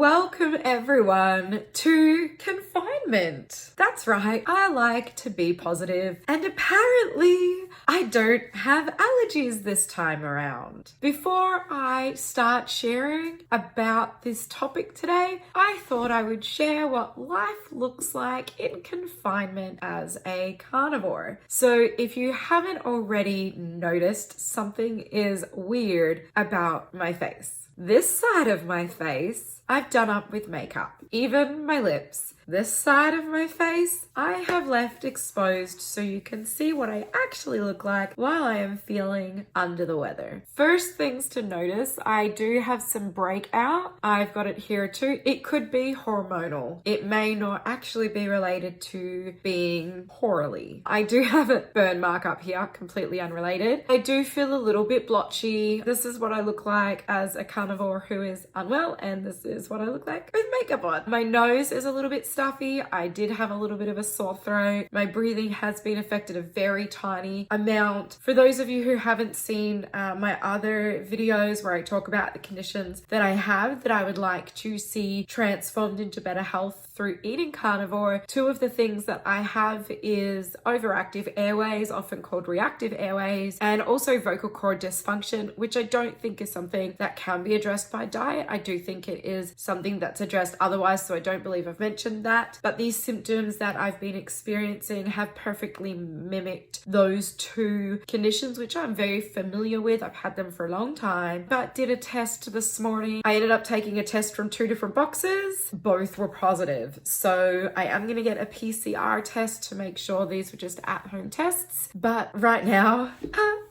Welcome everyone to confinement. That's right, I like to be positive, and apparently I don't have allergies this time around. Before I start sharing about this topic today, I thought I would share what life looks like in confinement as a carnivore. So if you haven't already noticed, something is weird about my face. This side of my face, I've done up with makeup, even my lips. This side of my face, I have left exposed so you can see what I actually look like while I am feeling under the weather. First things to notice, I do have some breakout. I've got it here too. It could be hormonal. It may not actually be related to being poorly. I do have a burn mark up here, completely unrelated. I do feel a little bit blotchy. This is what I look like as a carnivore who is unwell, and this is what I look like with makeup on. My nose is a little bit stuffy. I did have a little bit of a sore throat. My breathing has been affected a very tiny amount. For those of you who haven't seen my other videos where I talk about the conditions that I have that I would like to see transformed into better health through eating carnivore, two of the things that I have is overactive airways, often called reactive airways, and also vocal cord dysfunction, which I don't think is something that can be addressed by diet. I do think it is something that's addressed otherwise, so I don't believe I've mentioned that. But these symptoms that I've been experiencing have perfectly mimicked those two conditions, which I'm very familiar with. I've had them for a long time, but did a test this morning. I ended up taking a test from two different boxes. Both were positive. So I am going to get a PCR test to make sure these were just at-home tests. But right now,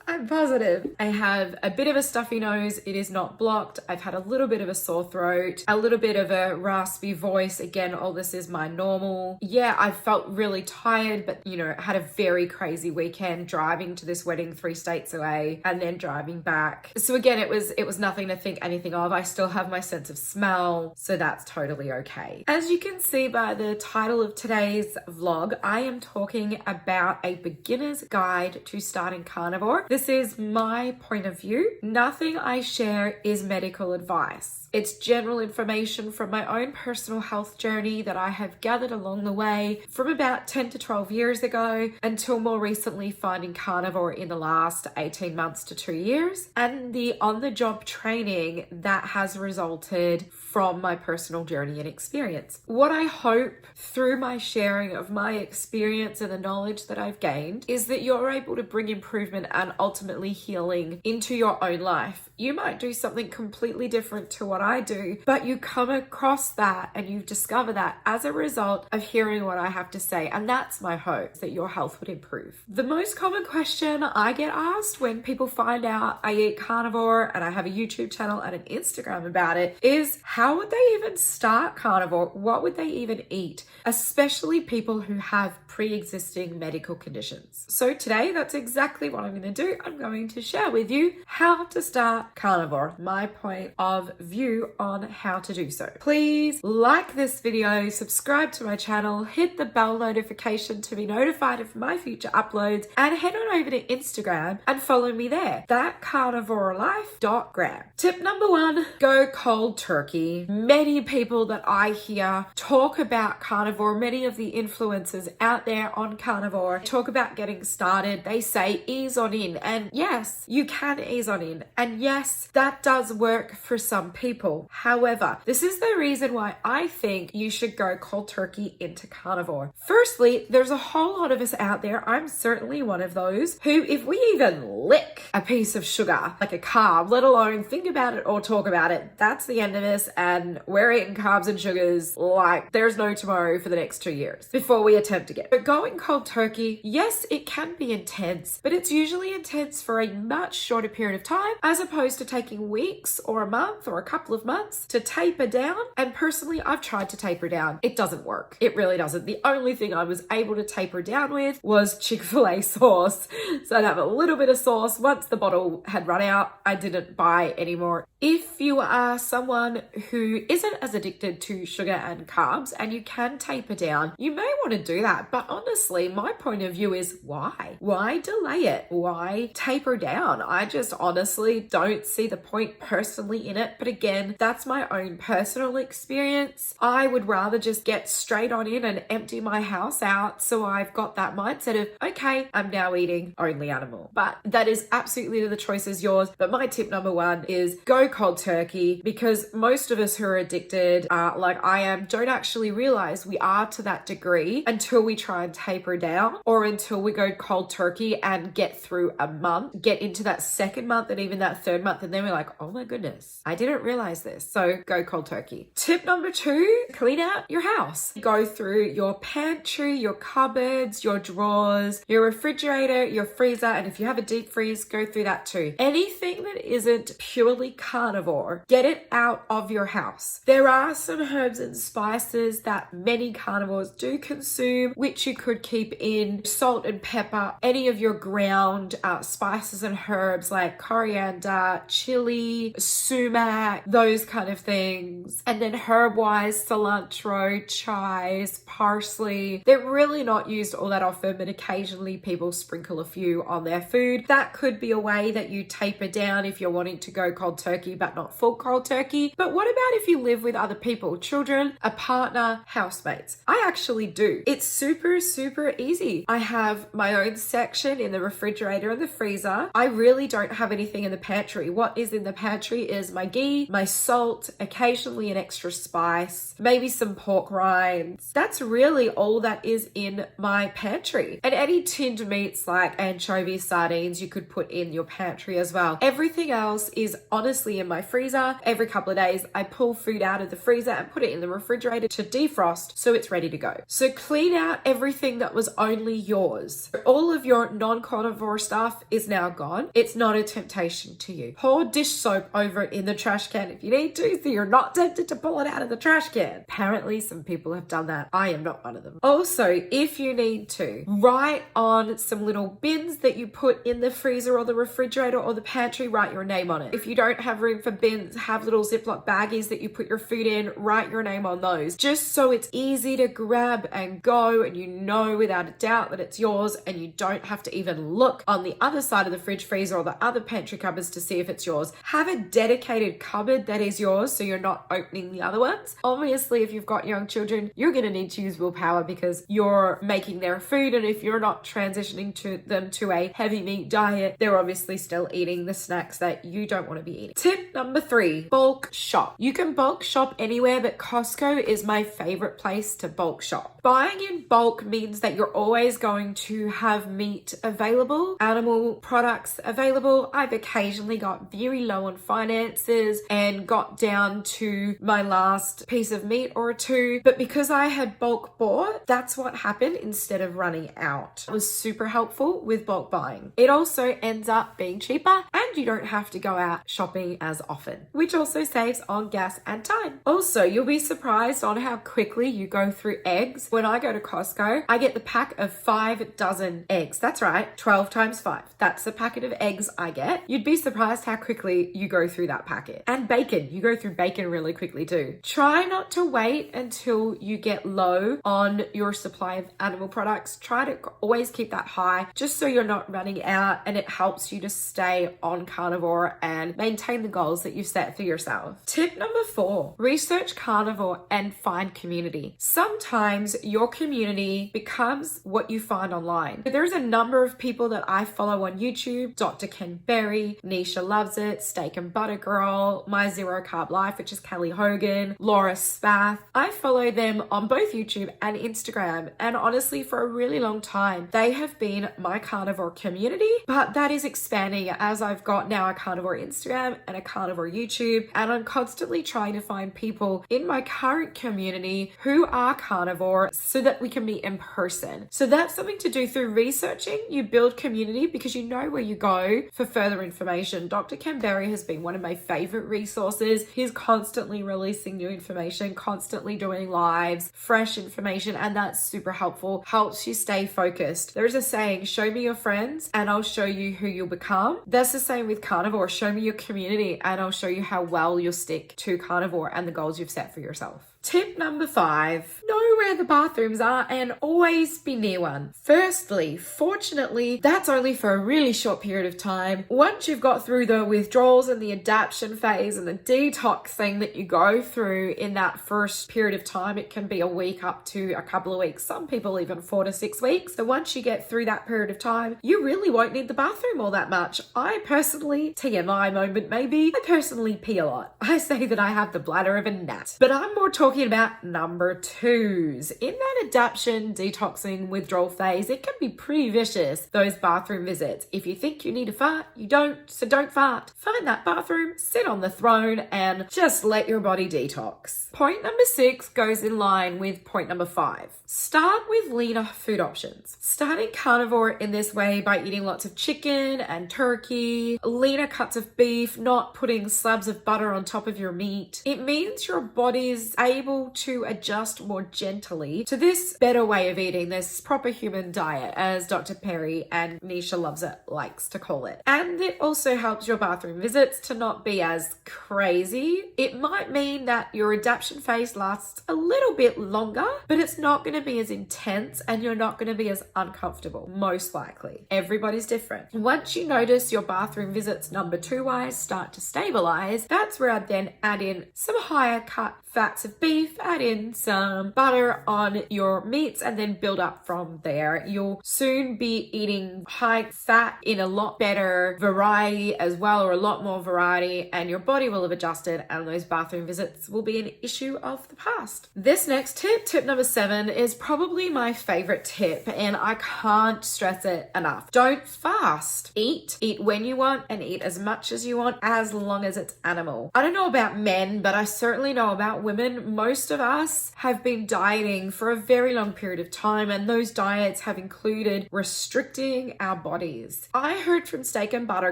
I'm positive. I have a bit of a stuffy nose. It is not blocked. I've had a little bit of a sore throat, a little bit of a raspy voice. Again, all this is my normal. Yeah, I felt really tired, but had a very crazy weekend driving to this wedding 3 states away and then driving back. So again, it was nothing to think anything of. I still have my sense of smell, so that's totally okay. As you can see by the title of today's vlog, I am talking about a beginner's guide to starting carnivore. This is my point of view. Nothing I share is medical advice. It's general information from my own personal health journey that I have gathered along the way from about 10 to 12 years ago until more recently finding carnivore in the last 18 months to 2 years, and the on-the-job training that has resulted from my personal journey and experience. What I hope through my sharing of my experience and the knowledge that I've gained is that you're able to bring improvement and ultimately healing into your own life. You might do something completely different to what I do, but you come across that and you discover that as a result of hearing what I have to say. And that's my hope, that your health would improve. The most common question I get asked when people find out I eat carnivore and I have a YouTube channel and an Instagram about it is, how would they even start carnivore? What would they even eat? Especially people who have pre-existing medical conditions. So today, that's exactly what I'm going to do. I'm going to share with you how to start carnivore, my point of view on how to do so. Please like this video, subscribe to my channel, hit the bell notification to be notified of my future uploads, and head on over to Instagram and follow me there, thatcarnivorelife.gram. Tip number 1, go cold turkey. Many people that I hear talk about carnivore, many of the influencers out there on carnivore talk about getting started. They say ease on in, and yes, you can ease on in, and yes, that does work for some people. However, this is the reason why I think you should go cold turkey into carnivore. Firstly, there's a whole lot of us out there, I'm certainly one of those, who if we even lick a piece of sugar, like a carb, let alone think about it or talk about it, that's the end of us, and we're eating carbs and sugars like there's no tomorrow for the next 2 years before we attempt to get. But going cold turkey, yes, it can be intense, but it's usually intense for a much shorter period of time as opposed to taking weeks or a month or a couple of months to taper down. And personally, I've tried to taper down. It doesn't work. It really doesn't. The only thing I was able to taper down with was Chick-fil-A sauce. So I'd have a little bit of sauce. Once the bottle had run out, I didn't buy any more. If you are someone who isn't as addicted to sugar and carbs and you can taper down, you may want to do that. But honestly, my point of view is why? Why delay it? Why taper down? I just honestly don't see the point personally in it. But again, again, that's my own personal experience. I would rather just get straight on in and empty my house out, so I've got that mindset of, okay, I'm now eating only animal. But that is absolutely, the choice is yours. But my tip number one is go cold turkey, because most of us who are addicted, like I am, don't actually realize we are to that degree until we try and taper down, or until we go cold turkey and get through a month, get into that second month and even that third month, and then we're like, oh my goodness, I didn't realize this. So go cold turkey. Tip number two, clean out your house. Go through your pantry, your cupboards, your drawers, your refrigerator, your freezer, and if you have a deep freeze, go through that too. Anything that isn't purely carnivore, get it out of your house. There are some herbs and spices that many carnivores do consume, which you could keep in. Salt and pepper, any of your ground spices and herbs like coriander, chili, sumac, those kind of things. And then herb-wise, cilantro, chives, parsley. They're really not used all that often, but occasionally people sprinkle a few on their food. That could be a way that you taper down if you're wanting to go cold turkey, but not full cold turkey. But what about if you live with other people, children, a partner, housemates? I actually do. It's super, super easy. I have my own section in the refrigerator and the freezer. I really don't have anything in the pantry. What is in the pantry is my ghee, my salt, occasionally an extra spice, maybe some pork rinds. That's really all that is in my pantry. And any tinned meats like anchovies, sardines, you could put in your pantry as well. Everything else is honestly in my freezer. Every couple of days, I pull food out of the freezer and put it in the refrigerator to defrost so it's ready to go. So clean out everything that was only yours. All of your non-carnivore stuff is now gone. It's not a temptation to you. Pour dish soap over it in the trash can if you need to, so you're not tempted to pull it out of the trash can. Apparently, some people have done that. I am not one of them. Also, if you need to, write on some little bins that you put in the freezer or the refrigerator or the pantry, write your name on it. If you don't have room for bins, have little Ziploc baggies that you put your food in, write your name on those, just so it's easy to grab and go, and you know without a doubt that it's yours, and you don't have to even look on the other side of the fridge, freezer, or the other pantry cupboards to see if it's yours. Have a dedicated cupboard that is yours, so you're not opening the other ones. Obviously, if you've got young children, you're going to need to use willpower because you're making their food, and if you're not transitioning to them to a heavy meat diet, they're obviously still eating the snacks that you don't want to be eating. Tip number three, bulk shop. You can bulk shop anywhere, but Costco is my favorite place to bulk shop. Buying in bulk means that you're always going to have meat available, animal products available. I've occasionally got very low on finances and got down to my last piece of meat or two, but because I had bulk bought, that's what happened instead of running out. It was super helpful with bulk buying. It also ends up being cheaper, and you don't have to go out shopping as often, which also saves on gas and time. Also, you'll be surprised on how quickly you go through eggs. When I go to Costco, I get the pack of 5 dozen eggs. That's right, 12 times 5. That's the packet of eggs I get. You'd be surprised how quickly you go through that packet. And bacon, you go through bacon really quickly too. Try not to wait until you get low on your supply of animal products. Try to always keep that high, just so you're not running out, and it helps you to stay on carnivore and maintain the goals that you've set for yourself. Tip number 4, research carnivore and find community. Sometimes your community becomes what you find online. There's a number of people that I follow on YouTube: Dr. Ken Berry, Nisha Loves It, Steak and Butter Girl, My Zero Carb Life, which is Kelly Hogan, Laura Spath. I follow them on both YouTube and Instagram, and honestly, for a really long time, they have been my carnivore community, but that is expanding as I've got now a carnivore Instagram and a carnivore YouTube, and I'm constantly trying to find people in my current community who are carnivore so that we can meet in person. So that's something to do through researching. You build community because you know where you go for further information. Dr. Ken Berry has been one of my favorite resources. He's constantly releasing new information, constantly doing lives, fresh information, and that's super helpful. Helps you stay focused. There's a saying, show me your friends and I'll show you who you'll become. That's the same with carnivore. Show me your community and I'll show you how well you'll stick to carnivore and the goals you've set for yourself. Tip number 5, know where the bathrooms are and always be near one. Firstly, fortunately, that's only for a really short period of time. Once you've got through the withdrawals and the adaptation phase and the detox thing that you go through in that first period of time. It can be a week up to a couple of weeks, some people even 4 to 6 weeks. So once you get through that period of time, you really won't need the bathroom all that much. I personally, TMI moment maybe, I personally pee a lot. I say that I have the bladder of a gnat. But I'm more talking about number 2s. In that adaptation, detoxing, withdrawal phase, it can be pretty vicious, those bathroom visits. If you think you need a fart, you don't, so don't fart. Find that bathroom, sit on the throne, and just let your body detox. Point number 6 goes in line with point number 5. Start with leaner food options. Starting carnivore in this way by eating lots of chicken and turkey, leaner cuts of beef, not putting slabs of butter on top of your meat. It means your body's able to adjust more gently to this better way of eating, this proper human diet, as Dr. Perry and Nisha Loves It likes to call it. And it also helps your bathroom visits to not be as crazy. It might mean that your adaptation phase lasts a little bit longer, but it's not going to be as intense and you're not going to be as uncomfortable, most likely. Everybody's different. Once you notice your bathroom visits number 2 wise start to stabilize, that's where I'd then add in some higher cut fats of beef, add in some butter on your meats, and then build up from there. You'll soon be eating high fat in a lot better variety as well, or a lot more variety, and your body will have adjusted and those bathroom visits will be an issue of the past. This next tip number 7, is probably my favorite tip, and I can't stress it enough. Don't fast. Eat when you want and eat as much as you want, as long as it's animal. I don't know about men, but I certainly know about women. Most of us have been dieting for a very long period of time, and those diets have included restricting our bodies. I heard from Steak and Butter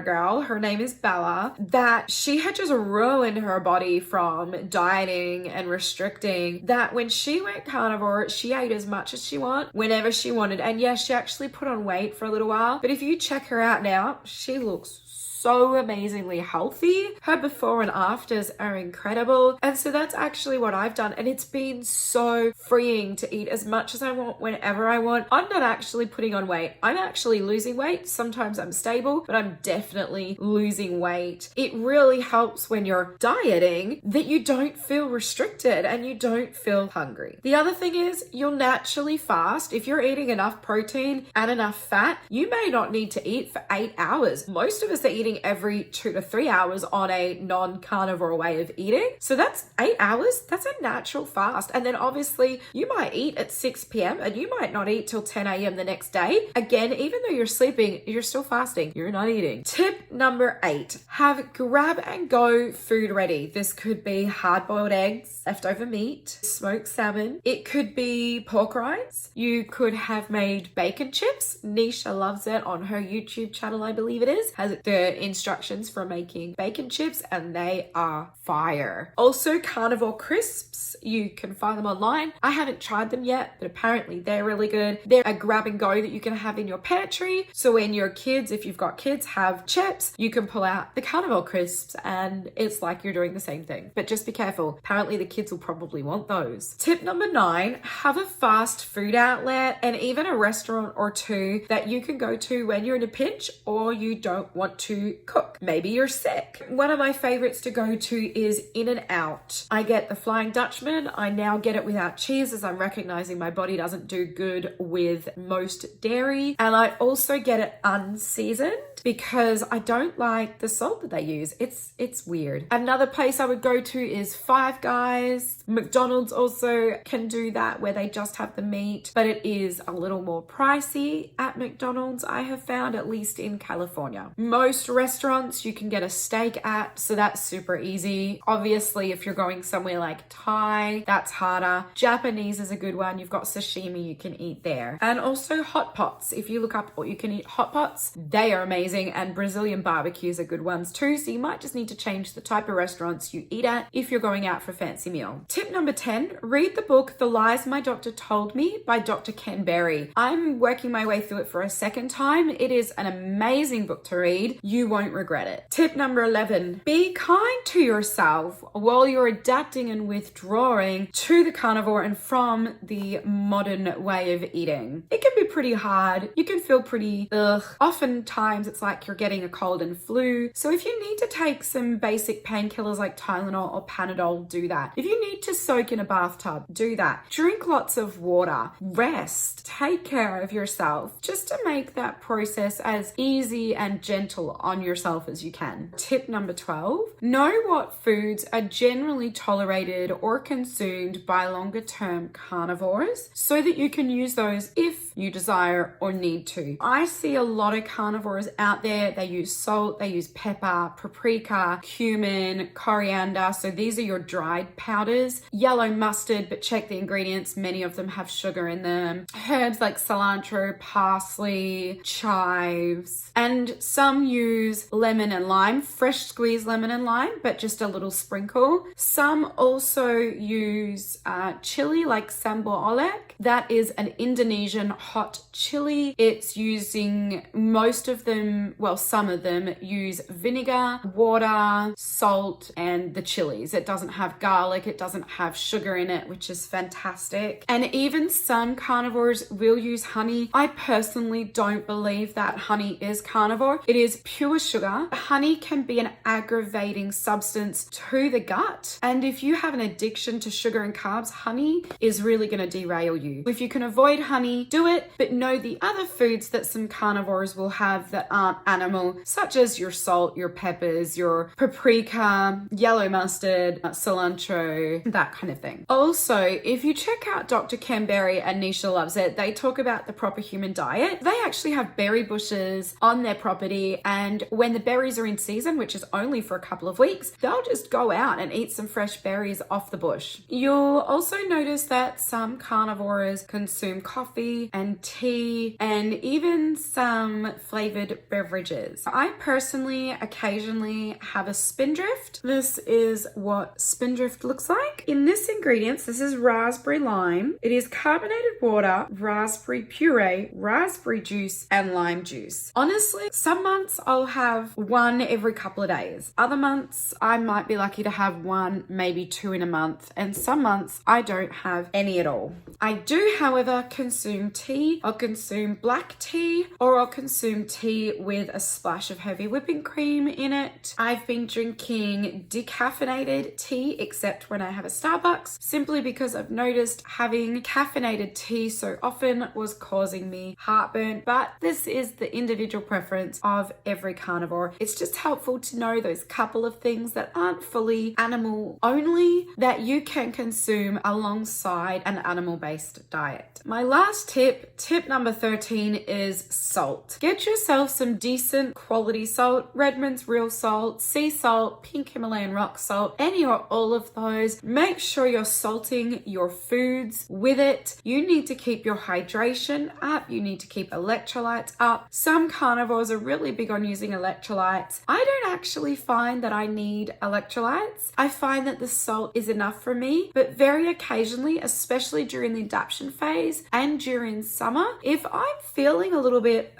Girl, her name is Bella, that she had just ruined her body from dieting and restricting, that when she went carnivore, she ate as much as she wanted, whenever she wanted. And yes, she actually put on weight for a little while, but if you check her out now, she looks so amazingly healthy. Her before and afters are incredible. And so that's actually what I've done. And it's been so freeing to eat as much as I want, whenever I want. I'm not actually putting on weight. I'm actually losing weight. Sometimes I'm stable, but I'm definitely losing weight. It really helps when you're dieting that you don't feel restricted and you don't feel hungry. The other thing is you'll naturally fast. If you're eating enough protein and enough fat, you may not need to eat for 8 hours. Most of us are eating every 2 to 3 hours on a non-carnivore way of eating. So that's 8 hours. That's a natural fast. And then obviously you might eat at 6 p.m. and you might not eat till 10 a.m. the next day. Again, even though you're sleeping, you're still fasting. You're not eating. Tip number 8, have grab and go food ready. This could be hard-boiled eggs, leftover meat, smoked salmon. It could be pork rinds. You could have made bacon chips. Nisha Loves It on her YouTube channel, I believe it is, has the instructions for making bacon chips, and they are fire. Also, carnivore crisps, you can find them online. I haven't tried them yet, but apparently they're really good. They're a grab and go that you can have in your pantry. So when your kids, if you've got kids, have chips, you can pull out the carnivore crisps and it's like you're doing the same thing. But just be careful. Apparently the kids will probably want those. Tip number 9, have a fast food outlet and even a restaurant or 2 that you can go to when you're in a pinch or you don't want to cook. Maybe you're sick. One of my favorites to go to is In-N-Out. I get the Flying Dutchman. I now get it without cheese, as I'm recognizing my body doesn't do good with most dairy. And I also get it unseasoned because I don't like the salt that they use. It's weird. Another place I would go to is Five Guys. McDonald's also can do that, where they just have the meat, but it is a little more pricey at McDonald's, I have found, at least in California. Most restaurants you can get a steak at, so that's super easy. Obviously, if you're going somewhere like Thai, that's harder. Japanese is a good one. You've got sashimi you can eat there. And also hot pots. If you look up all you can eat hot pots, they are amazing. And Brazilian barbecues are good ones too. So you might just need to change the type of restaurants you eat at if you're going out for a fancy meal. Tip number 10, recommend read the book The Lies My Doctor Told Me by Dr. Ken Berry. I'm working my way through it for a second time. It is an amazing book to read. You won't regret it. Tip number 11, be kind to yourself while you're adapting and withdrawing to the carnivore and from the modern way of eating. It can be pretty hard. You can feel pretty ugh. Oftentimes it's like you're getting a cold and flu. So if you need to take some basic painkillers like Tylenol or Panadol, do that. If you need to soak in a bathtub, do that. Drink lots of water. Rest. Take care of yourself just to make that process as easy and gentle on yourself as you can. Tip number 12, know what foods are generally tolerated or consumed by longer term carnivores so that you can use those if you desire or need to. I see a lot of carnivores out there. They use salt, they use pepper, paprika, cumin, coriander. So these are your dried powders. Yellow mustard, but check the ingredients. Many of them have sugar in them. Herbs like cilantro, parsley, chives, and some use lemon and lime, fresh squeezed lemon and lime, but just a little sprinkle. Some also use chili like sambal olek. That is an Indonesian hot chili. It's using most of them, well, some of them use vinegar, water, salt, and the chilies. It doesn't have garlic. It doesn't have sugar in it, which is fantastic. And even some carnivores will use honey. I personally don't believe that honey is carnivore. It is pure sugar. Honey can be an aggravating substance to the gut. And if you have an addiction to sugar and carbs, honey is really going to derail you. If you can avoid honey, do it, but know the other foods that some carnivores will have that aren't animal, such as your salt, your peppers, your paprika, yellow mustard, cilantro, that kind of thing. Also, if you check out Dr. Ken Berry and Nisha Loves It, they talk about the proper human diet. They actually have berry bushes on their property, and when the berries are in season, which is only for a couple of weeks, they'll just go out and eat some fresh berries off the bush. You'll also notice that some carnivores consume coffee and tea and even some flavored beverages. I personally occasionally have a spindrift. This is what spindrift looks like. In this ingredients, this is raspberry lime. It is carbonated water, raspberry puree, raspberry juice, and lime juice. Honestly, some months I'll have one every couple of days. Other months I might be lucky to have one, maybe two in a month, and some months I don't have any at all. I do, however, consume tea. I'll consume black tea, or I'll consume tea with a splash of heavy whipping cream in it. I've been drinking decaffeinated tea, except when I have a Starbucks, simply because I've noticed having caffeinated tea so often was causing me heartburn, but this is the individual preference of every carnivore. It's just helpful to know those couple of things that aren't fully animal only that you can consume alongside an animal-based diet. My last tip number 13, is salt. Get yourself some decent quality salt, Redmonds real salt, sea salt, pink Himalayan rock salt, any or all of those. Make sure you're salting your foods with it. You need to keep your hydration up. You need to keep electrolytes up. Some carnivores are really big on using electrolytes. I don't actually find that I need electrolytes. I find that the salt is enough for me, but very occasionally, especially during the adaptation phase and during summer, if I'm feeling a little bit,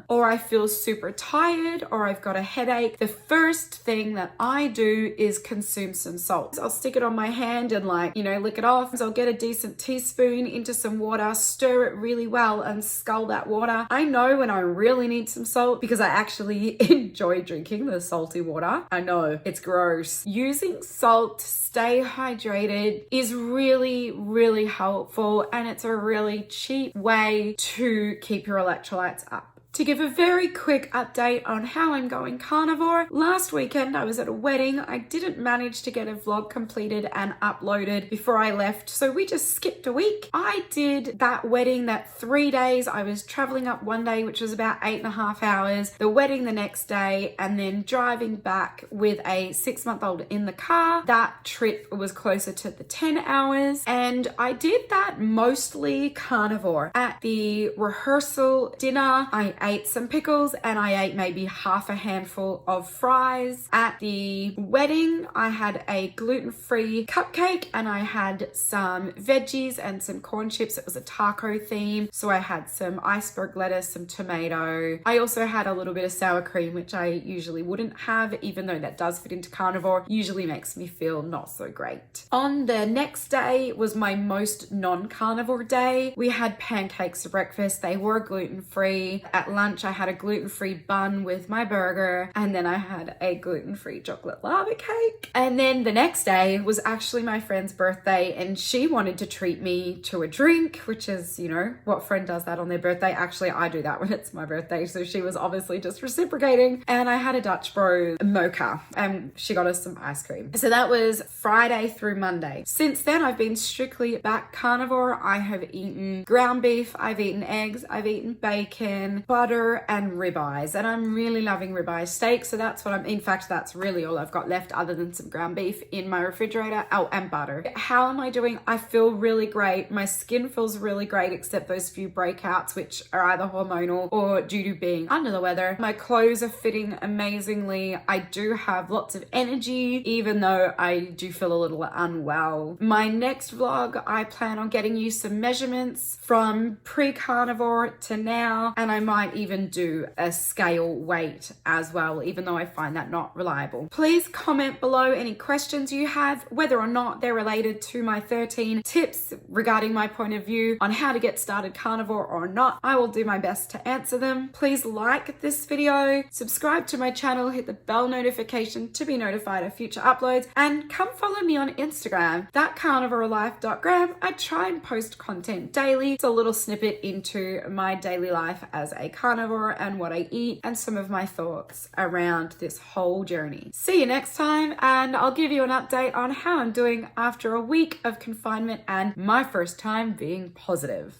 or I feel super tired, or I've got a headache, the first thing that I do is consume some salt. I'll stick it on my hand and lick it off. So I'll get a decent teaspoon into some water, stir it really well and scull that water. I know when I really need some salt because I actually enjoy drinking the salty water. I know it's gross. Using salt to stay hydrated is really, really helpful, and it's a really cheap way to keep your electrolytes up. To give a very quick update on how I'm going carnivore, last weekend I was at a wedding. I didn't manage to get a vlog completed and uploaded before I left, so we just skipped a week. I did that wedding that 3 days. I was traveling up one day, which was about 8.5 hours, the wedding the next day, and then driving back with a 6-month-old in the car. That trip was closer to the 10 hours, and I did that mostly carnivore. At the rehearsal dinner, I ate some pickles and I ate maybe half a handful of fries. At the wedding, I had a gluten-free cupcake and I had some veggies and some corn chips. It was a taco theme. So I had some iceberg lettuce, some tomato. I also had a little bit of sour cream, which I usually wouldn't have, even though that does fit into carnivore. Usually makes me feel not so great. On the next day was my most non-carnivore day. We had pancakes for breakfast. They were gluten-free. At lunch, I had a gluten-free bun with my burger, and then I had a gluten-free chocolate lava cake. And then the next day was actually my friend's birthday, and she wanted to treat me to a drink, which is, you know, what friend does that on their birthday? Actually, I do that when it's my birthday, so she was obviously just reciprocating. And I had a Dutch Bros mocha, and she got us some ice cream. So that was Friday through Monday. Since then, I've been strictly back carnivore. I have eaten ground beef, I've eaten eggs, I've eaten bacon, butter, and ribeyes. And I'm really loving ribeye steak, so that's what in fact, that's really all I've got left other than some ground beef in my refrigerator. Oh, and butter. How am I doing? I feel really great. My skin feels really great, except those few breakouts, which are either hormonal or due to being under the weather. My clothes are fitting amazingly. I do have lots of energy, even though I do feel a little unwell. My next vlog, I plan on getting you some measurements from pre-carnivore to now, and I might even do a scale weight as well, even though I find that not reliable. Please comment below any questions you have, whether or not they're related to my 13 tips regarding my point of view on how to get started carnivore or not. I will do my best to answer them. Please like this video, subscribe to my channel, hit the bell notification to be notified of future uploads, and come follow me on Instagram, thatcarnivorelife.gram. I try and post content daily. It's a little snippet into my daily life as a carnivore and what I eat and some of my thoughts around this whole journey. See you next time, and I'll give you an update on how I'm doing after a week of confinement and my first time being positive.